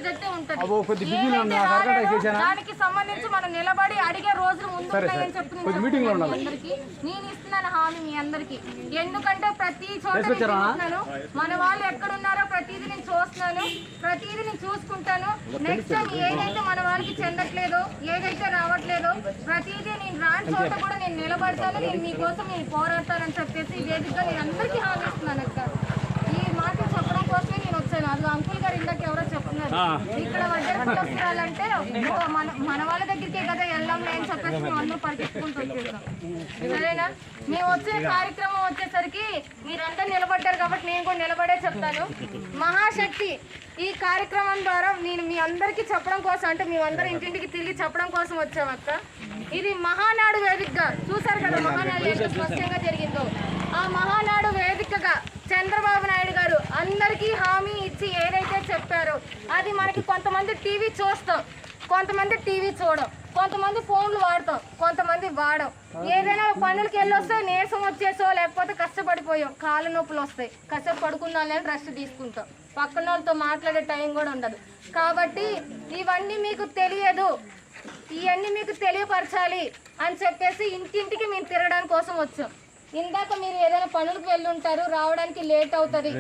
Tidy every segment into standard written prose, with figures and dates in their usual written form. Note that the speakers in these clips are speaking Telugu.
మెసేజ్ అయితే ఉంటుంది. దానికి సంబంధించి మనం నిలబడి అడిగే రోజులు ముందు ఉన్నాయని చెప్పి అందరికి నేను ఇస్తున్నాను హామీ మీ అందరికి. ఎందుకంటే ప్రతి చోట చూస్తున్నాను, మన వాళ్ళు ఎక్కడున్నారో ప్రతిదీ నేను చూస్తున్నాను, ప్రతిదీ నేను చూసుకుంటాను. నెక్స్ట్ టైం ఏదైతే మన వాళ్ళకి చెందట్లేదో, ఏదైతే రావట్లేదో ప్రతిదీ నేను రాని చోట కూడా నేను నిలబడతాను, నేను మీకోసం నేను పోరాడతానని చెప్పేసి వేదికగా నేను అందరికీ హామీ ఇస్తున్నాను అక్క. ఈ మాటలు చెప్పడం కోసమే నేను వచ్చాను. అది అంకుల్ గారు ఇందాక ఎవరో చెప్తున్నారు, ఇక్కడ వడ్డాలంటే మన వాళ్ళ దగ్గరికే కదా వెళ్ళాంలే అని చెప్పేసి మేము అందరూ పరిగెత్తుకుంటూ వచ్చేసాం. సరేనా? మేము వచ్చే కార్యక్రమం వచ్చేసరికి మీరంతా నిలబడ్డారు కాబట్టి నేను కూడా నిలబడే చెప్తాను. మహాశక్తి ఈ కార్యక్రమం ద్వారా నేను మీ అందరికీ చెప్పడం కోసం, అంటే మేమందరూ ఇంటింటికి తిరిగి చెప్పడం కోసం వచ్చాం అక్క. ఇది మహానాడు వేదికగా చూసారు కదా, మహానాడు ఎంత స్పష్టంగా జరిగిందో. ఆ మహానాడు వేదికగా చంద్రబాబు నాయుడు గారు అందరికీ హామీ ఇచ్చి ఏదైతే చెప్పారో అది మనకి కొంతమంది టీవీ చూస్తాం, కొంతమంది టీవీ చూడం, కొంతమంది ఫోన్లు వాడతాం, కొంతమంది వాడం. ఏదైనా పనులకి వెళ్ళొస్తే నీరసం వచ్చేసో లేకపోతే కష్టపడిపోయాం, కాళ్ళ నొప్పులు వస్తాయి, కాసేపు పడుకుందాం రెస్ట్ తీసుకుంటాం, పక్కన వాళ్ళతో మాట్లాడే టైం కూడా ఉండదు. కాబట్టి ఇవన్నీ మీకు తెలియదు, ఇవన్నీ మీకు తెలియపరచాలి అని చెప్పేసి ఇంటింటికి మేము తిరగడానికి కోసం వచ్చాం. ఇందాక మీరు ఏదైనా పనులకు వెళ్ళి ఉంటారు, రావడానికి లేట్ అవుతుంది.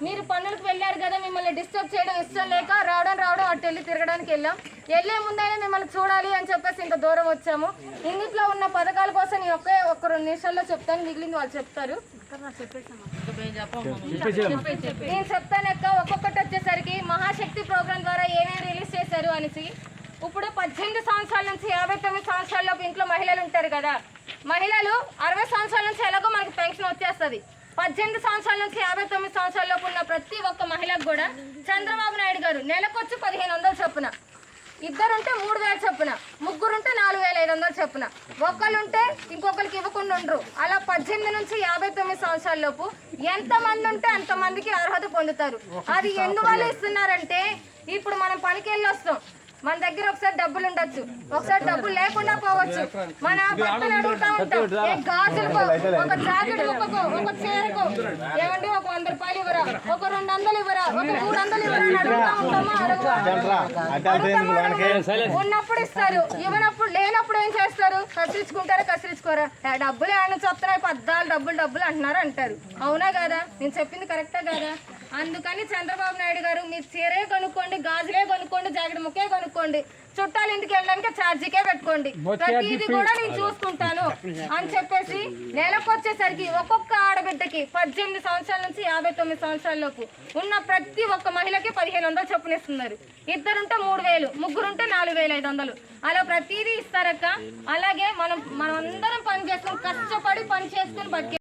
మీరు పనులకు వెళ్ళారు కదా, మిమ్మల్ని డిస్టర్బ్ చేయడం ఇష్టం లేక రావడం అటు వెళ్ళి తిరగడానికి వెళ్ళాం. వెళ్ళే ముందైనా మిమ్మల్ని చూడాలి అని చెప్పేసి ఇంత దూరం వచ్చాము. ఇందులో ఉన్న పథకాల కోసం నేను ఒక్క 2 నిమిషాల్లో చెప్తాను, మిగిలింది వాళ్ళు చెప్తారు. నేను చెప్తానక్క. ఒక్కొక్కటి వచ్చేసరికి మహాశక్తి ప్రోగ్రాం ద్వారా ఏమేమి రిలీజ్ చేశారు అనేసి. ఇప్పుడు 18 సంవత్సరాల నుంచి 59 సంవత్సరాలలోపు ఇంట్లో మహిళలు ఉంటారు కదా, మహిళలు 60 సంవత్సరాల నుంచి ఎలాగో మనకి పెన్షన్ వచ్చేస్తుంది. 18 సంవత్సరాల నుంచి 59 సంవత్సరాలలోపు ఉన్న ప్రతి ఒక్క మహిళకు కూడా చంద్రబాబు నాయుడు గారు నెలకొచ్చి 1500 చొప్పున, ఇద్దరుంటే 3000 చొప్పున, ముగ్గురుంటే 4500 చొప్పున, ఒకళ్ళుంటే ఇంకొకరికి ఇవ్వకుండా ఉండరు. అలా 18 నుంచి 59 సంవత్సరాలలోపు ఎంతమంది ఉంటే అంతమందికి అర్హత పొందుతారు. అది ఎందువల్ల ఇస్తున్నారంటే, ఇప్పుడు మనం పనికి వెళ్ళి వస్తాం, మన దగ్గర ఒకసారి డబ్బులు ఉండొచ్చు, ఒకసారి డబ్బులు లేకుండా పోవచ్చు. మన భర్తను అడుగుతా ఉంటాం, గాజులకు, ఒక జాకెట్ ముక్కకు, ఒక చీరకు ఏమంటే ఒక 100 రూపాయలు ఇవ్వరా, ఒక 200 ఇవ్వరా, ఒక 300 ఇవ్వరా అని అడుగుతా ఉంటామా? ఉన్నప్పుడు ఇస్తారు, ఇవ్వనప్పుడు లేనప్పుడు ఏం చేస్తారు? కసిరించుకుంటారా? కసిరించుకోరా? డబ్బులు ఏమన్నా చెప్తున్నాయి, డబ్బులు అంటున్నారు అంటారు. అవునా కదా? నేను చెప్పింది కరెక్టా కదా? అందుకని చంద్రబాబు నాయుడు గారు మీరు చీరే కొనుక్కోండి, గాజులే కొనుక్కోండి, జాకెట్ ముక్కే కొనుక్కోండి, చుట్టాలు ఇంటికి వెళ్ళడానికి ఛార్జీకే పెట్టుకోండి, ప్రతిదీ కూడా నేను చూసుకుంటాను అని చెప్పేసి నెలకొచ్చేసరికి ఒక్కొక్క ఆడబిడ్డకి 18 సంవత్సరాల నుంచి 59 సంవత్సరాల లోపు ఉన్న ప్రతి ఒక్క మహిళకి 1500 చొప్పున ఇస్తున్నారు. ఇద్దరుంటే 3000, ముగ్గురుంటే 4500, అలా ప్రతిదీ ఇస్తారక్క. అలాగే మనం అందరం పని చేసుకుని కష్టపడి పని చేసుకుని బతికే